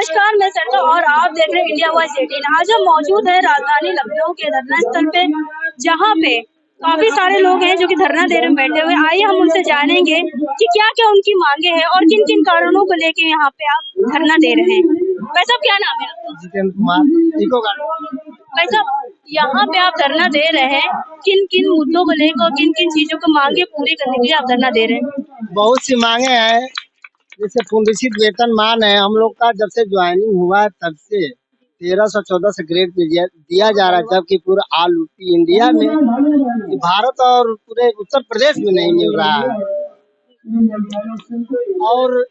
नमस्कार, मैं सरिता और आप देख रहे हैं इंडिया वॉइस 18। आज हम मौजूद है राजधानी लखनऊ के धरना स्थल पे, जहाँ पे काफी सारे लोग हैं जो कि धरना देने में बैठे हुए। आइए हम उनसे जानेंगे कि क्या क्या उनकी मांगे हैं और किन किन कारणों को लेके यहाँ पे आप धरना दे रहे हैं। भाई साहब, क्या नाम है आपका? जितेंद्र कुमार। भाई साहब, यहाँ पे आप धरना दे रहे हैं, किन किन मुद्दों को लेकर और किन किन चीजों को मांगे पूरी करने के लिए आप धरना दे रहे हैं? बहुत सी मांगे हैं, जैसे पुनरीक्षित वेतनमान है। हम लोग का जब से ज्वाइनिंग हुआ है तब से 1314 ग्रेड दिया जा रहा है, जबकि पूरा ऑल इंडिया में, भारत और पूरे उत्तर प्रदेश में नहीं मिल रहा है। और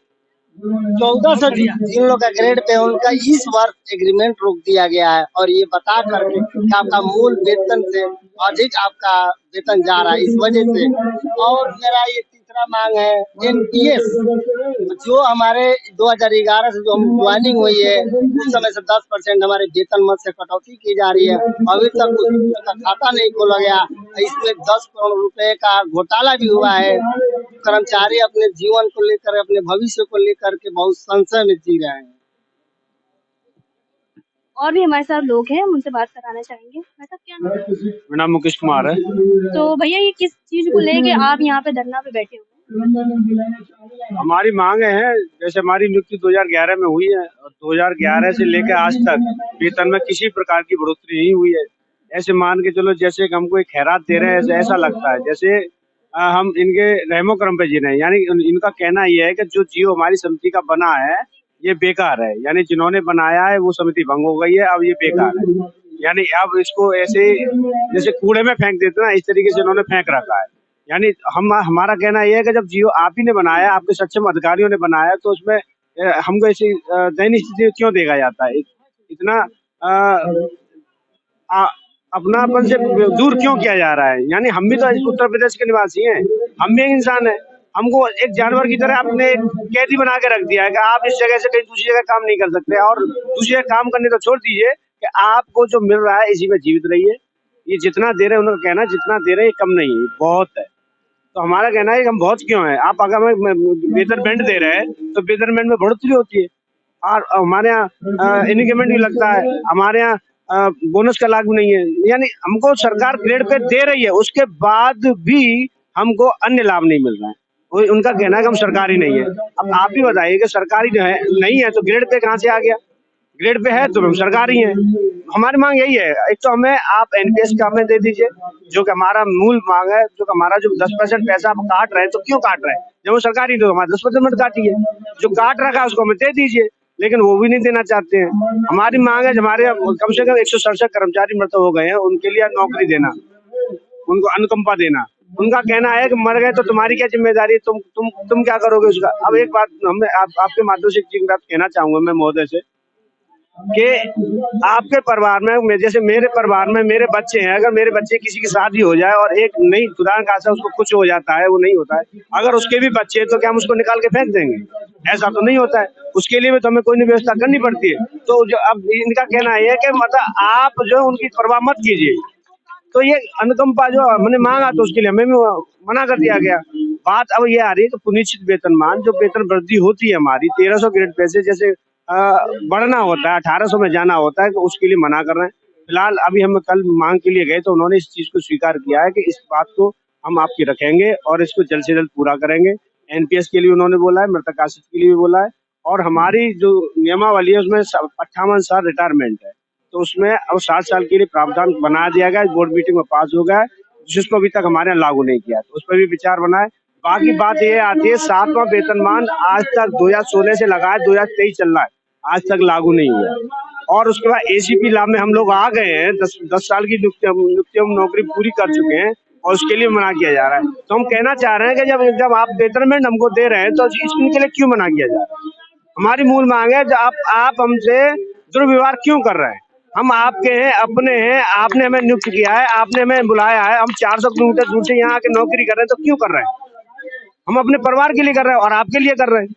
1400 जिन लोग का ग्रेड पे उनका इस वर्ष एग्रीमेंट रोक दिया गया है, और ये बता करके कि आपका मूल वेतन से अधिक आपका वेतन जा रहा है इस वजह से। और मेरा ये तीसरा मांग है एनपीएस, जो हमारे 2011 से जो हम ज्वाइनिंग हुई है उस समय से 10% हमारे वेतन मद से कटौती की जा रही है। अभी तक उसका खाता नहीं खोला गया। इसमें 10 करोड़ रुपए का घोटाला भी हुआ है। कर्मचारी अपने जीवन को लेकर, अपने भविष्य को लेकर के बहुत संशय में जी रहे हैं। और भी हमारे साथ लोग हैं, हम उनसे बात कराना चाहेंगे। भाई साहब, क्या नाम है? मेरा नाम मुकेश कुमार है। तो भैया, ये किस चीज को लेके आप यहाँ पे धरना पे बैठे हुए? हमारी मांगे हैं, जैसे हमारी नियुक्ति 2011 में हुई है और 2011 से लेकर आज तक वेतन में किसी प्रकार की बढ़ोतरी नहीं हुई है। ऐसे मान के चलो जैसे हमको एक खैरात दे रहे हैं, ऐसा लगता है जैसे हम इनके रहमो करम पे जी रहे हैं। यानी इनका कहना यह है कि जो जियो हमारी समिति का बना है ये बेकार है, यानी जिन्होंने बनाया है वो समिति भंग हो गई है, अब ये बेकार है। यानी अब इसको ऐसे जैसे कूड़े में फेंक देते ना, इस तरीके से इन्होंने फेंक रखा है। यानी हमारा कहना यह है कि जब जियो आप ही ने बनाया, आपके सक्षम अधिकारियों ने बनाया, तो उसमें हमको ऐसी दयनीय स्थिति क्यों देखा जाता है? इतना अपनापन से दूर क्यों किया जा रहा है? यानी हम भी तो उत्तर प्रदेश के निवासी हैं, हम भी एक इंसान है। हमको एक जानवर की तरह आपने कैदी बना के रख दिया है कि आप इस जगह से कहीं दूसरी जगह काम नहीं कर सकते, और दूसरी जगह काम करने तो छोड़ दीजिए कि आपको जो मिल रहा है इसी में जीवित रहिए। ये जितना दे रहे हैं, उनका कहना जितना दे रहे हैं कम नहीं है, बहुत है। तो हमारा कहना है कि हम बहुत क्यों है, आप अगर हमें वेतन बैंड दे रहे हैं तो वेतन बैंड में बढ़ोतरी होती है, और हमारे यहाँ इंक्रीमेंट भी लगता है, हमारे यहाँ बोनस का लागू नहीं है। यानी हमको सरकार ग्रेड पे दे रही है, उसके बाद भी हमको अन्य लाभ नहीं मिल रहा है। उनका कहना है कि हम सरकारी नहीं है। अब आप ही बताइए कि सरकारी जो है नहीं है तो ग्रेड पे कहाँ से आ गया? ग्रेड पे है तो हम सरकारी हैं। हमारी मांग यही है, एक तो हमें आप एनपीएस का हमें दे दीजिए, जो कि हमारा मूल मांग है। जो हमारा जो 10% पैसा आप काट रहे हैं, तो क्यों काट रहे हैं? जब वो सरकारी तो हमारा 10% काटिए, जो काट रखा है उसको हमें दे दीजिए, लेकिन वो भी नहीं देना चाहते हैं। हमारी मांग है हमारे कम से कम 167 कर्मचारी मृत हो गए हैं, उनके लिए नौकरी देना, उनको अनुकंपा देना। उनका कहना है कि मर गए तो तुम्हारी क्या जिम्मेदारी, तुम क्या करोगे उसका? अब एक बात हमें आपके माध्यम से एक बात कहना चाहूंगा मैं महोदय से, कि आपके परिवार में, जैसे मेरे परिवार में मेरे बच्चे हैं, अगर मेरे बच्चे किसी की शादी हो जाए और एक नहीं खुदा न खासा उसको कुछ हो जाता है, वो नहीं होता है, अगर उसके भी बच्चे हैं तो क्या हम उसको निकाल के फेंक देंगे? ऐसा तो नहीं होता है, उसके लिए भी तो हमें कोई न व्यवस्था करनी पड़ती है। तो जो अब इनका कहना है कि मतलब आप जो उनकी परवाह मत कीजिए, तो ये अनुकंपा जो हमने मांगा तो उसके लिए हमें भी मना कर दिया गया। बात अब ये आ रही है कि पुनिश्चित वेतनमान, जो वेतन वृद्धि होती है हमारी 1300 ग्रेड पे से जैसे बढ़ना होता है, 1800 में जाना होता है, तो उसके लिए मना कर रहे हैं। फिलहाल अभी हम कल मांग के लिए गए तो उन्होंने इस चीज को स्वीकार किया है कि इस बात को हम आपकी रखेंगे और इसको जल्द से जल्द पूरा करेंगे। एनपीएस के लिए उन्होंने बोला है, मृतक आश्रित के लिए भी बोला है, और हमारी जो नियमावली है उसमें 58 साल रिटायरमेंट है, तो उसमें अब 60 साल के लिए प्रावधान बना दिया गया, बोर्ड मीटिंग में पास हो गया है, जिसको अभी तक हमारे यहाँ लागू नहीं किया, तो उस पर भी विचार बनाए। बाकी बात ये आती है 7वां वेतनमान आज तक 2016 से लगा है, 2023 चल रहा है, आज तक लागू नहीं हुआ। और उसके बाद एसीपी लाभ में हम लोग आ गए हैं, 10 साल की नियुक्ति हम नौकरी पूरी कर चुके हैं, और उसके लिए मना किया जा रहा है। तो हम कहना चाह रहे हैं कि जब आप वेतनमेंट हमको दे रहे हैं तो इसके लिए क्यों मना किया जा रहा है? हमारी मूल मांग है, जब आप हमसे दुर्व्यवहार क्यों कर रहे हैं? हम आपके हैं, अपने हैं, आपने हमें नियुक्त किया है, आपने हमें बुलाया है, हम 400 किलोमीटर दूर से यहाँ आके नौकरी कर रहे हैं, तो क्यों कर रहे हैं? हम अपने परिवार के लिए कर रहे हैं और आपके लिए कर रहे हैं।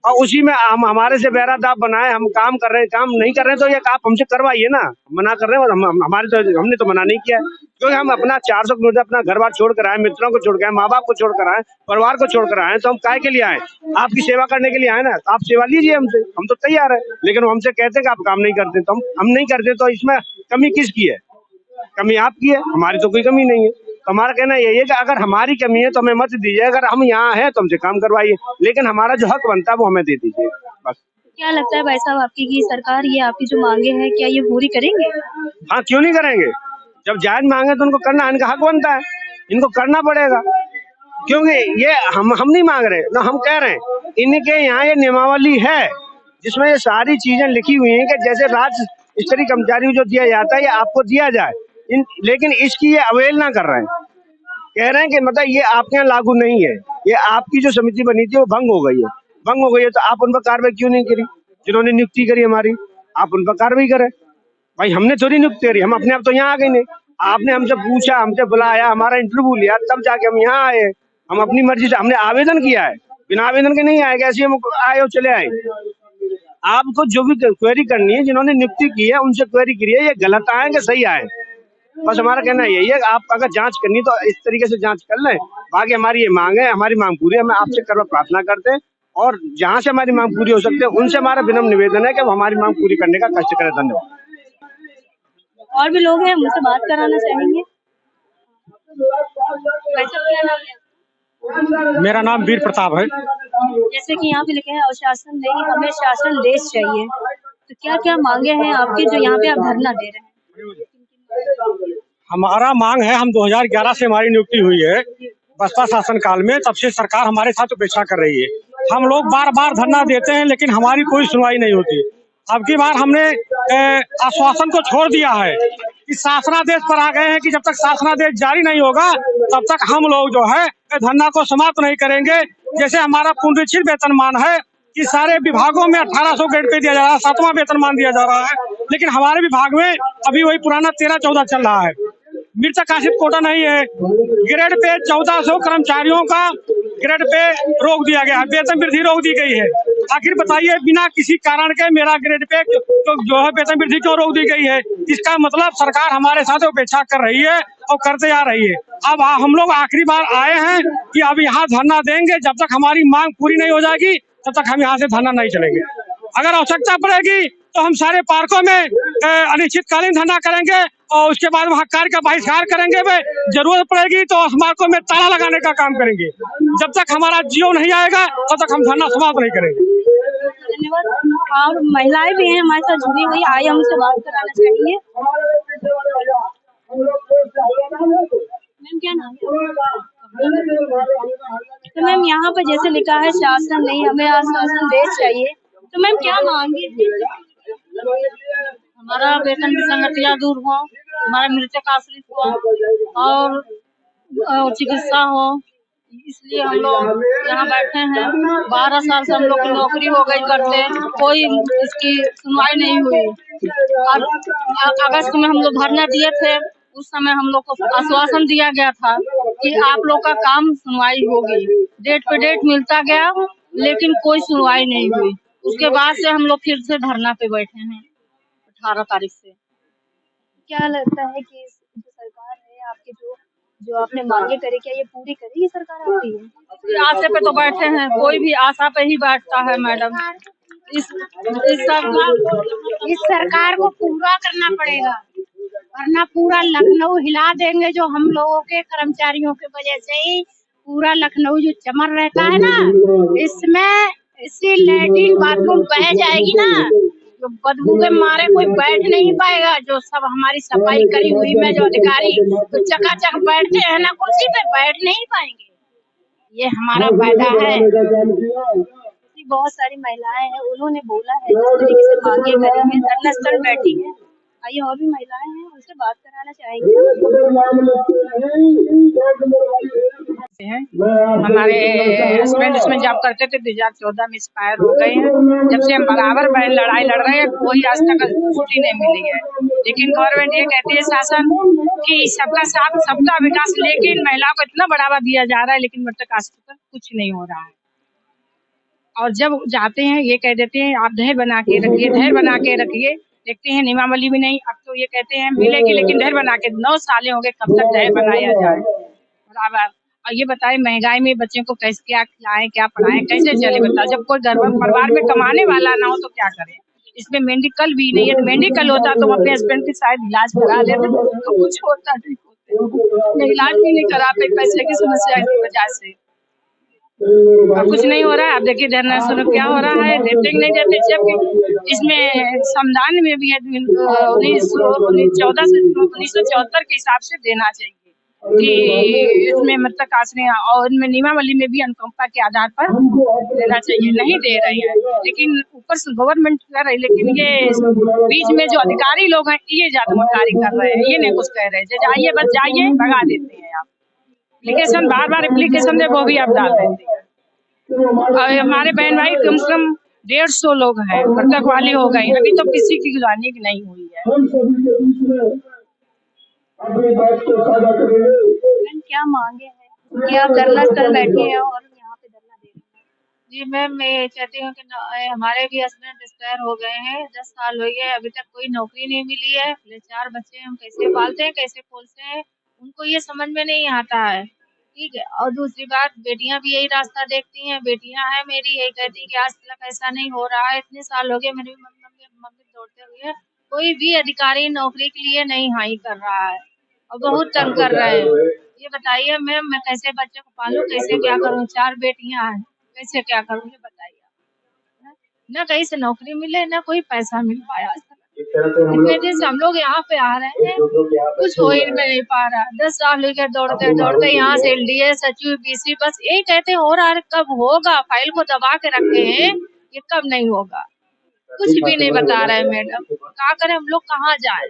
और उसी में हम हमारे से बेरादाब बनाए, हम काम कर रहे हैं, काम नहीं कर रहे हैं तो ये आप हमसे करवाइए ना। मना कर रहे हैं और हमारे तो हमने तो मना नहीं किया है, क्योंकि हम अपना 400 किलोमीटर अपना घर बार छोड़ कर आए, मित्रों को छोड़ कर आए, माँ बाप को छोड़ कर आए, परिवार को छोड़ कर आए, तो हम काय के लिए आए? आपकी सेवा करने के लिए आए ना, तो आप सेवा लीजिए हमसे, हम तो तैयार है। लेकिन वो हमसे कहते हैं कि आप काम नहीं करते, तो हम नहीं करते, तो इसमें कमी किसकी है? कमी आपकी है, हमारी तो कोई कमी नहीं है। तो हमारा कहना यही है कि अगर हमारी कमी है तो हमें मत दीजिए, अगर हम यहाँ हैं तो हमसे काम करवाइए, लेकिन हमारा जो हक बनता है वो हमें दे दीजिए बस। क्या लगता है भाई साहब आपकी कि सरकार ये आपकी जो मांगे हैं क्या ये पूरी करेंगे? हाँ, क्यों नहीं करेंगे? जब जायज मांगे तो उनको करना, इनका हक बनता है, इनको करना पड़ेगा। क्योंकि ये हम नहीं मांग रहे ना, हम कह रहे हैं इनके यहाँ ये नियमावली है जिसमें ये सारी चीजें लिखी हुई हैं कि जैसे राज्य स्तरीय कर्मचारी को जो दिया जाता है ये आपको दिया जाए, लेकिन इसकी ये अवहेलना कर रहे हैं। कह रहे हैं कि मतलब ये आपके यहाँ लागू नहीं है, ये आपकी जो समिति बनी थी वो भंग हो गई है। भंग हो गई है तो आप उन पर कार्रवाई क्यों नहीं करी? जिन्होंने नियुक्ति करी हमारी, आप उन पर कार्रवाई करें। भाई हमने थोड़ी नियुक्ति करी, हम अपने आप तो यहाँ आ गए नहीं। आपने हमसे पूछा, हमसे बुलाया, हमारा इंटरव्यू लिया, तब जाके हम यहाँ आए। हम अपनी मर्जी से हमने आवेदन किया है, बिना आवेदन के नहीं आए, ऐसे हम आए और चले आए। आपको जो भी क्वेरी करनी है, जिन्होंने नियुक्ति की है उनसे क्वेरी करिए, ये गलत आए कि सही आए। बस हमारा कहना यही है, आप अगर जांच करनी तो इस तरीके से जांच कर लें। बाकी हमारी ये मांग है, हमारी मांग पूरी है, हम आपसे करवा प्रार्थना करते हैं, और जहाँ से हमारी मांग पूरी हो सकती है उनसे हमारा विनम्र निवेदन है कि वो हमारी मांग पूरी करने का कष्ट करें। धन्यवाद। और भी लोग हैं, उनसे बात कराना चाहेंगे। भाई साहब क्या नाम है? मेरा नाम वीर प्रताप है। जैसे कि यहाँ पे लिखा है अनुशासन नहीं, हमें शासन देश चाहिए, तो क्या क्या मांगे हैं आपके जो यहाँ पे आप धरना दे रहे हैं? हमारा मांग है, हम 2011 से हमारी नियुक्ति हुई है बसपा शासन काल में, तब से सरकार हमारे साथ उपेक्षा कर रही है। हम लोग बार बार धरना देते हैं लेकिन हमारी कोई सुनवाई नहीं होती। अब की बार हमने आश्वासन को छोड़ दिया है कि शासनादेश पर आ गए हैं कि जब तक शासनादेश जारी नहीं होगा तब तक हम लोग जो है धरना को समाप्त नहीं करेंगे। जैसे हमारा पुनरीक्षित वेतनमान है कि सारे विभागों में 1800 ग्रेड पे दिया जा रहा है, 7वां वेतनमान दिया जा रहा है, लेकिन हमारे विभाग में अभी वही पुराना 13-14 चल रहा है। मृतक आश्रित कोटा नहीं है। ग्रेड पे 1400 कर्मचारियों का ग्रेड पे रोक दिया गया है, वेतन वृद्धि रोक दी गई है। आखिर बताइए, बिना किसी कारण के मेरा ग्रेड पे तो जो है वेतन वृद्धि क्यों रोक दी गई है? इसका मतलब सरकार हमारे साथ उपेक्षा कर रही है और करते आ रही है। अब हम लोग आखिरी बार आए हैं कि अब यहाँ धरना देंगे, जब तक हमारी मांग पूरी नहीं हो जाएगी तब तक हम यहाँ से धरना नहीं चलेंगे। अगर आवश्यकता पड़ेगी तो हम सारे पार्कों में अनिश्चितकालीन धरना करेंगे और उसके बाद वहाँ कार्य का बहिष्कार करेंगे। वे जरूरत पड़ेगी तो स्मारकों में ताला लगाने का काम करेंगे। जब तक हमारा जियो नहीं आएगा तब तक हम धरना समाप्त नहीं करेंगे। धन्यवाद। और महिलाएं भी हैं हमारे साथ जुड़ी हुई, आइए हम उनसे बात कराना चाहेंगे। मैम क्या नाम है? तो मैम यहाँ पर जैसे लिखा है शासन नहीं, हमें आश्वासन देश चाहिए, तो मैम क्या मांगे? हमारा वेतन विसंगतियाँ दूर हो, हमारा मृतक आश्रित हो और चिकित्सा हो, इसलिए हम लोग यहाँ बैठे हैं। 12 साल से हम लोग की नौकरी हो गई करते, कोई इसकी सुनवाई नहीं हुई। और अगस्त में हम लोग धरना दिए थे, उस समय हम लोग को आश्वासन दिया गया था कि आप लोग का काम सुनवाई होगी। डेट पे डेट मिलता गया लेकिन कोई सुनवाई नहीं हुई। उसके बाद से हम लोग फिर से धरना पे बैठे हैं 18 तारीख से। क्या लगता है कि जो सरकार है आपकी, जो आपने मांगे करे, क्या ये पूरी करेगी सरकार आपकी? आशा पे तो बैठे हैं, कोई भी आशा पे ही बैठता है मैडम। इस सरकार को पूरा करना पड़ेगा, वरना पूरा लखनऊ हिला देंगे। जो हम लोगों के कर्मचारियों की वजह से ही पूरा लखनऊ जो चमर रहता है ना, इसमें इसी लैट्रिन बाथरूम बह जाएगी ना, जो बदबू के मारे कोई बैठ नहीं पाएगा। जो सब हमारी सफाई करी हुई में जो अधिकारी तो चकाचक बैठते हैं ना कुर्सी पे, बैठ नहीं पाएंगे। ये हमारा फायदा है। बहुत सारी महिलाएं हैं, उन्होंने बोला है जिस तरीके से मांगे करी है, धरना स्थल बैठी है। आइए और भी महिलाएं हैं, उनसे बात कराना चाहेंगे। हमारे हस्बैंड इसमें जॉब करते थे, 2014 में एक्सपायर हो गए हैं। जब से हम बराबर लड़ाई लड़ रहे हैं, कोई आज तक छुट्टी नहीं मिली है। लेकिन गवर्नमेंट ये कहती है शासन कि सबका साथ सबका विकास, लेकिन महिलाओं को इतना बढ़ावा दिया जा रहा है, लेकिन मृतक आश्रित पर कुछ नहीं हो रहा है। और जब जाते हैं ये कह देते हैं आप धैर्य बना के रखिए, धैर्य बना के रखिए। देखते हैं नियमावली भी नहीं, अब तो ये कहते हैं मिलेगी लेकिन धैर्य बना के। 9 साल हो गए, कब तक धैर्य बनाया जाए। और ये बताए महंगाई में बच्चों को कैसे क्या खिलाएं, क्या पढ़ाएं, कैसे चले बताओ। जब कोई परिवार में कमाने वाला ना हो तो क्या करें। इसमें मेडिकल भी नहीं है, तो मेडिकल होता तो हम अपने हस्बैंड के साथ इलाज करा लेते तो कुछ होता नहीं होते। मैं इलाज भी नहीं करा पाई पैसे की समस्या की वजह से। अब कुछ नहीं हो रहा है। आप देखिए धरना शुरू क्या हो रहा है, देते नहीं देते। जबकि इसमें संविधान में भी है 1974 के हिसाब से देना चाहिए कि इसमें मतलब कासने और इनमें नियमावली में भी अनुकंपा के आधार पर देना चाहिए। नहीं दे रही है, लेकिन ऊपर से गवर्नमेंट कर रही, लेकिन ये बीच में जो अधिकारी लोग हैं ये ज्यादा मुख्तारी कर रहे हैं। ये नहीं कुछ कह रहे, जाइए बस जाइए, भगा देते हैं। आप एप्लीकेशन बार एप्लीकेशन दे वो भी आप डाल देते हैं। और हमारे बहन भाई कम से कम 150 लोग हैं, बरकत वाली हो गई, अभी तो किसी की गुजारनी नहीं हुई है। क्या मांगे हैं कि आप धरना स्थल बैठे हैं और यहाँ पे धरना दे रहे हैं? जी मैम, मैं चाहती हूँ कि हमारे भी हस्बैंड रिटायर हो गए हैं, 10 साल हो गए, अभी तक कोई नौकरी नहीं मिली है। 4 बच्चे हम कैसे पालते हैं, कैसे पोलते हैं, उनको ये समझ में नहीं आता है। ठीक है। और दूसरी बात, बेटियां भी यही रास्ता देखती हैं। बेटियां हैं मेरी, यही कहती हैं कि आज तक ऐसा नहीं हो रहा है। इतने साल हो गए मेरी मम्मी दौड़ते हुए, कोई भी अधिकारी नौकरी के लिए नहीं हाई कर रहा है और बहुत तंग कर रहे हैं। ये बताइए मैम, मैं कैसे बच्चे को पालूं, कैसे क्या करूं। 4 बेटियां हैं, कैसे क्या करूं ये बताइए। ना कहीं से नौकरी मिले, ना कोई पैसा मिल पाया। इतने दिन से हम लोग यहाँ पे आ रहे हैं, कुछ हो ही नहीं पा रहा। 10 साल लेकर दौड़ते दौड़ते यहाँ से LDA सचिव BC, बस यही कहते हो रहा है कब होगा। फाइल को दबा के रखे हैं, ये कब नहीं होगा, कुछ भी नहीं बता रहे मैडम। क्या करें हम लोग, कहाँ जाए।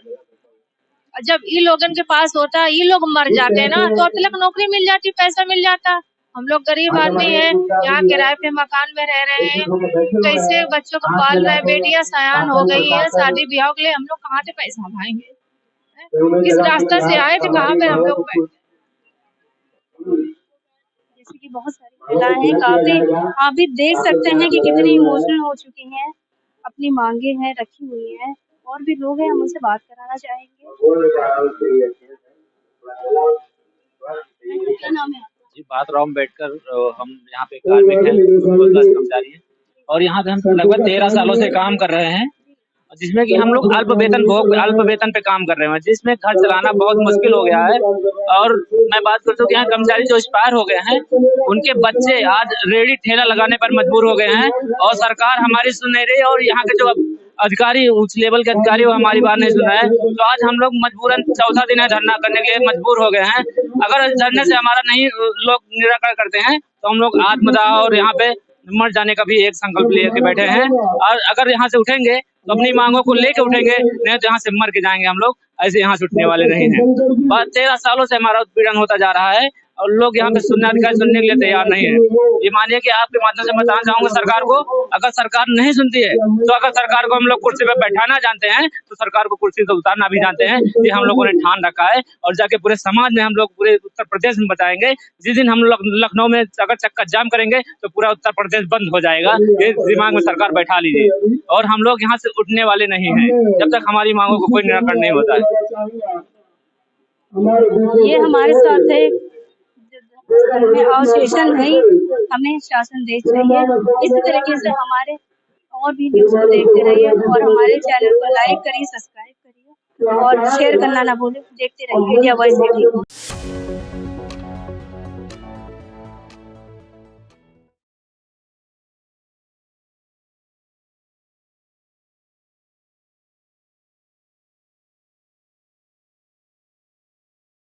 जब ई लोगन के पास होता, ये लोग मर जाते हैं ना तो तिलक नौकरी मिल जाती, पैसा मिल जाता। हम लोग गरीब आदमी हैं, यहाँ किराए पे मकान में रह रहे हैं, कैसे बच्चों को पाल रहे हैं। बेटियां सयान हो गई हैं, शादी ब्याह के लिए हम लोग कहाँ से पैसा लाएंगे। किस रास्ते से आए थे, कहाँ पे हम लोग बैठे। जैसे कि बहुत सारी महिलाएं हैं, काफी आप भी देख सकते हैं कि कितनी इमोशनल हो चुकी हैं, अपनी मांगे हैं रखी हुई हैं। और भी लोग हैं, हम उनसे बात कराना चाहेंगे। क्या नाम है? जी, बादराव अम्बेडकर। हम यहाँ पे कार्मिक हैं, कर्मचारी हैं और यहाँ पे हम लगभग 13 सालों से काम कर रहे हैं, जिसमें कि हम लोग अल्प वेतन पे काम कर रहे हैं, जिसमें घर चलाना बहुत मुश्किल हो गया है। और मैं बात करता हूँ कि यहाँ कर्मचारी जो एक्सपायर हो गए हैं, उनके बच्चे आज रेडी ठेला लगाने पर मजबूर हो गए हैं और सरकार हमारी सुन नहीं रही। और यहाँ के जो अधिकारी, उच्च लेवल के अधिकारी, वो हमारी बात नहीं सुन रहे हैं। तो आज हम लोग मजबूरन 14 दिन धरना करने के लिए मजबूर हो गए हैं। अगर धरने से हमारा नहीं लोग निराकरण करते हैं तो हम लोग आत्मदाह और यहाँ पे मर जाने का भी एक संकल्प लेके बैठे हैं। और अगर यहाँ से उठेंगे तो अपनी मांगों को लेके उठेंगे, नहीं तो यहाँ से मर के जाएंगे हम लोग। ऐसे यहाँ से उठने वाले नहीं हैं। बस 13 सालों से हमारा उत्पीड़न होता जा रहा है और लोग यहाँ पे सुनने के लिए तैयार नहीं है। ये मानिए कि आपके माध्यम से बताना चाहूंगा सरकार को, अगर सरकार नहीं सुनती है तो अगर सरकार को हम लोग कुर्सी पे बैठाना जानते हैं तो सरकार को कुर्सी से उतारना भी जानते हैं। ये हम लोगों ने ठान रखा है और जाके पूरे समाज में हम लोग, पूरे उत्तर प्रदेश में बताएंगे। जिस दिन हम लोग लखनऊ में अगर चक्का जाम करेंगे तो पूरा उत्तर प्रदेश बंद हो जाएगा। ये दिमाग में सरकार बैठा लीजिए। और हम लोग यहाँ से उठने वाले नहीं हैं जब तक हमारी मांगों को कोई निराकरण नहीं होता है। ये हमारे साथ है एसोसिएशन नहीं, हमें शासन देश चाहिए। इसी तरीके से हमारे और भी न्यूज़ को देखते रहिए और हमारे चैनल को लाइक करिए, सब्सक्राइब करिए और शेयर करना ना भूलें। देखते रहिए इंडिया वॉइस 18।